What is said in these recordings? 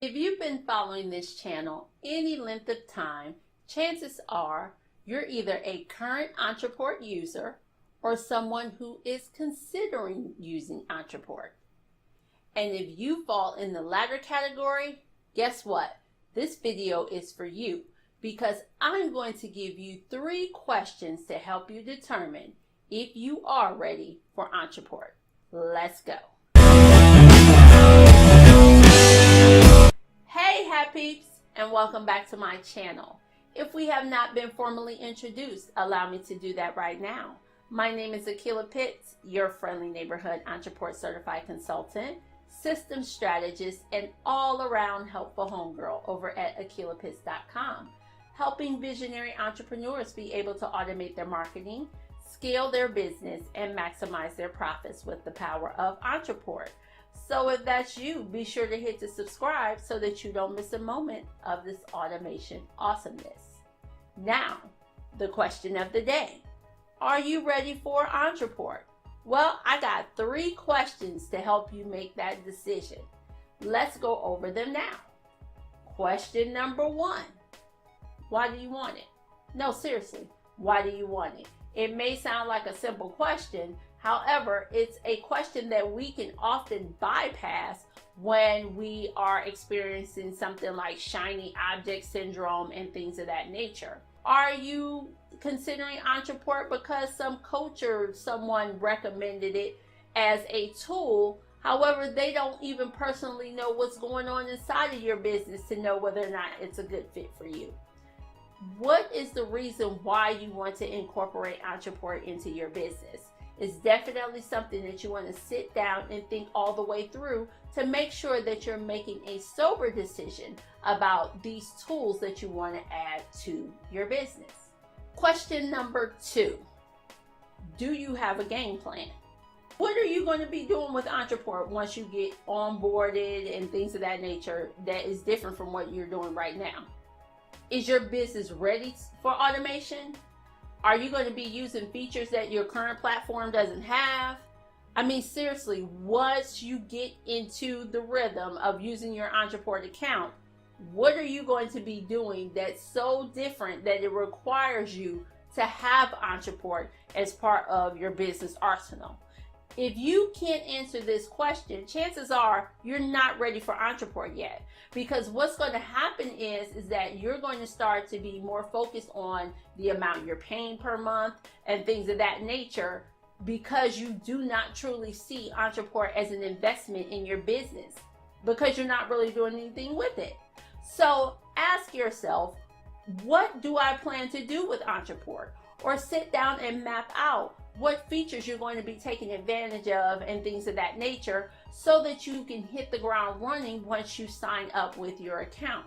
If you've been following this channel any length of time, chances are you're either a current Ontraport user or someone who is considering using Ontraport. And if you fall in the latter category, guess what? This video is for you because I'm going to give you 3 questions to help you determine if you are ready for Ontraport. Let's go. Hey peeps, and welcome back to my channel. If we have not been formally introduced, allow me to do that right now. My name is Akila Pitts, your friendly neighborhood Ontraport certified consultant, systems strategist, and all-around helpful homegirl over at akilapitts.com, helping visionary entrepreneurs be able to automate their marketing, scale their business, and maximize their profits with the power of Ontraport. So if that's you, be sure to hit the subscribe so that you don't miss a moment of this automation awesomeness. Now, the question of the day. Are you ready for Ontraport? Well, I got 3 questions to help you make that decision. Let's go over them now. Question number 1. Why do you want it? No, seriously, why do you want it? It may sound like a simple question. However, it's a question that we can often bypass when we are experiencing something like shiny object syndrome and things of that nature. Are you considering Ontraport because some coach or someone recommended it as a tool? However, they don't even personally know what's going on inside of your business to know whether or not it's a good fit for you. What is the reason why you want to incorporate Ontraport into your business? It's definitely something that you want to sit down and think all the way through to make sure that you're making a sober decision about these tools that you want to add to your business. Question number 2. Do you have a game plan? What are you going to be doing with Ontraport once you get onboarded and things of that nature that is different from what you're doing right now? Is your business ready for automation? Are you going to be using features that your current platform doesn't have? I mean, seriously, once you get into the rhythm of using your Ontraport account, what are you going to be doing that's so different that it requires you to have Ontraport as part of your business arsenal? If you can't answer this question, chances are you're not ready for Ontraport yet. Because what's going to happen is that you're going to start to be more focused on the amount you're paying per month and things of that nature because you do not truly see Ontraport as an investment in your business because you're not really doing anything with it. So ask yourself, what do I plan to do with Ontraport? Or sit down and map out what features you're going to be taking advantage of and things of that nature so that you can hit the ground running once you sign up with your account.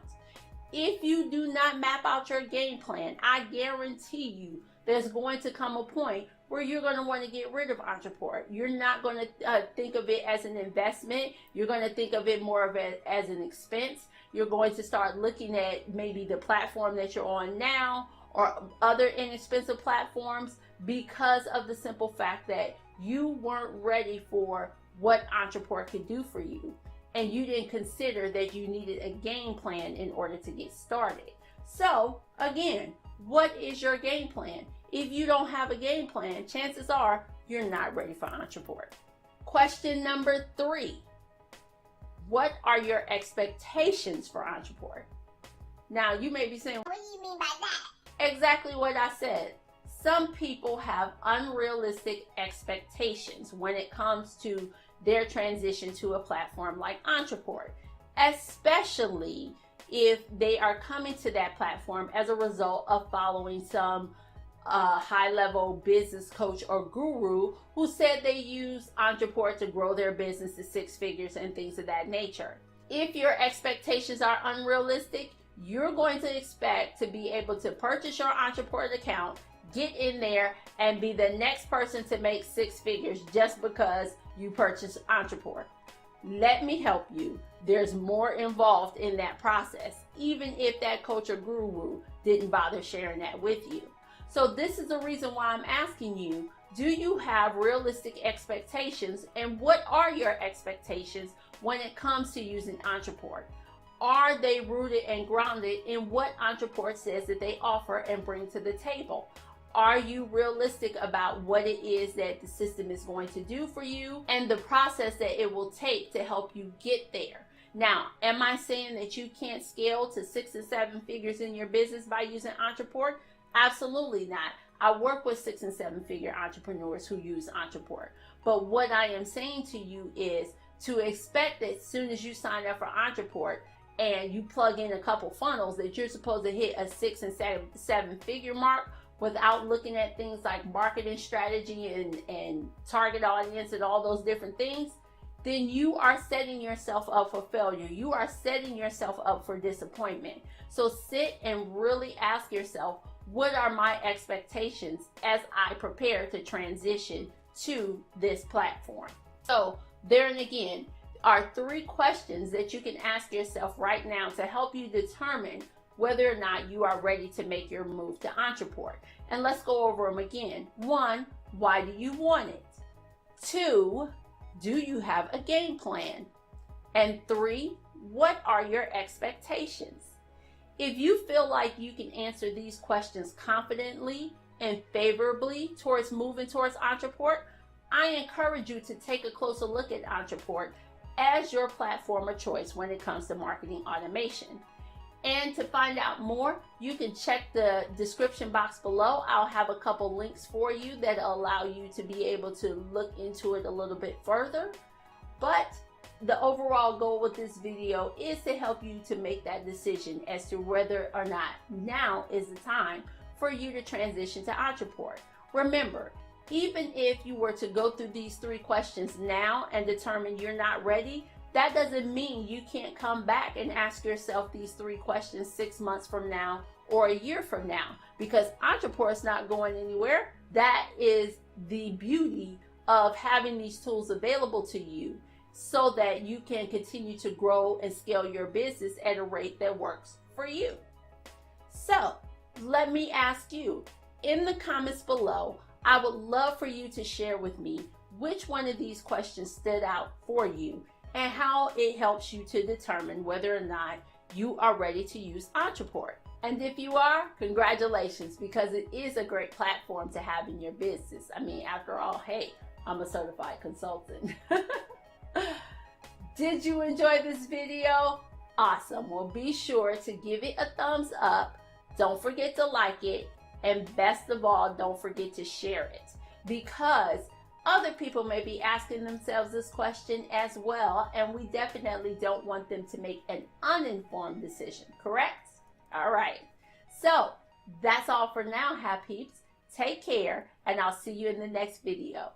If you do not map out your game plan, I guarantee you there's going to come a point where you're going to want to get rid of Ontraport. You're not going to think of it as an investment. You're going to think of it more of it as an expense. You're going to start looking at maybe the platform that you're on now or other inexpensive platforms because of the simple fact that you weren't ready for what Ontraport could do for you. And you didn't consider that you needed a game plan in order to get started. So again, what is your game plan? If you don't have a game plan, chances are you're not ready for Ontraport. Question number 3. What are your expectations for Ontraport? Now you may be saying, what do you mean by that? Exactly what I said. Some people have unrealistic expectations when it comes to their transition to a platform like Ontraport, especially if they are coming to that platform as a result of following some high-level business coach or guru who said they use Ontraport to grow their business to 6 figures and things of that nature. If your expectations are unrealistic, you're going to expect to be able to purchase your Ontraport account, get in there, and be the next person to make 6 figures just because you purchased Ontraport. Let me help you. There's more involved in that process, even if that coach or guru didn't bother sharing that with you. So this is the reason why I'm asking you, do you have realistic expectations, and what are your expectations when it comes to using Ontraport? Are they rooted and grounded in what Ontraport says that they offer and bring to the table? Are you realistic about what it is that the system is going to do for you and the process that it will take to help you get there? Now, am I saying that you can't scale to 6 and 7 figures in your business by using Ontraport? Absolutely not. I work with 6 and 7 figure entrepreneurs who use Ontraport. But what I am saying to you is to expect that as soon as you sign up for Ontraport and you plug in a couple funnels that you're supposed to hit a 6 and 7 figure mark without looking at things like marketing strategy and target audience and all those different things, then you are setting yourself up for failure. You are setting yourself up for disappointment. So sit and really ask yourself, what are my expectations as I prepare to transition to this platform? So there and again are 3 questions that you can ask yourself right now to help you determine whether or not you are ready to make your move to Ontraport. And let's go over them again. 1, why do you want it? 2, do you have a game plan? And 3, what are your expectations? If you feel like you can answer these questions confidently and favorably towards moving towards Ontraport, I encourage you to take a closer look at Ontraport as your platform of choice when it comes to marketing automation. And to find out more, you can check the description box below. I'll have a couple links for you that allow you to be able to look into it a little bit further. But the overall goal with this video is to help you to make that decision as to whether or not now is the time for you to transition to Ontraport. Remember, even if you were to go through these 3 questions now and determine you're not ready, that doesn't mean you can't come back and ask yourself these 3 questions 6 months from now or a year from now, because Ontraport is not going anywhere. That is the beauty of having these tools available to you so that you can continue to grow and scale your business at a rate that works for you. So let me ask you in the comments below, I would love for you to share with me which one of these questions stood out for you and how it helps you to determine whether or not you are ready to use Ontraport. And if you are, congratulations, because it is a great platform to have in your business. I mean, after all, hey, I'm a certified consultant. Did you enjoy this video? Awesome. Well, be sure to give it a thumbs up. Don't forget to like it. And best of all, don't forget to share it, because other people may be asking themselves this question as well, and we definitely don't want them to make an uninformed decision, correct? All right. So that's all for now, Happy Peeps. Take care, and I'll see you in the next video.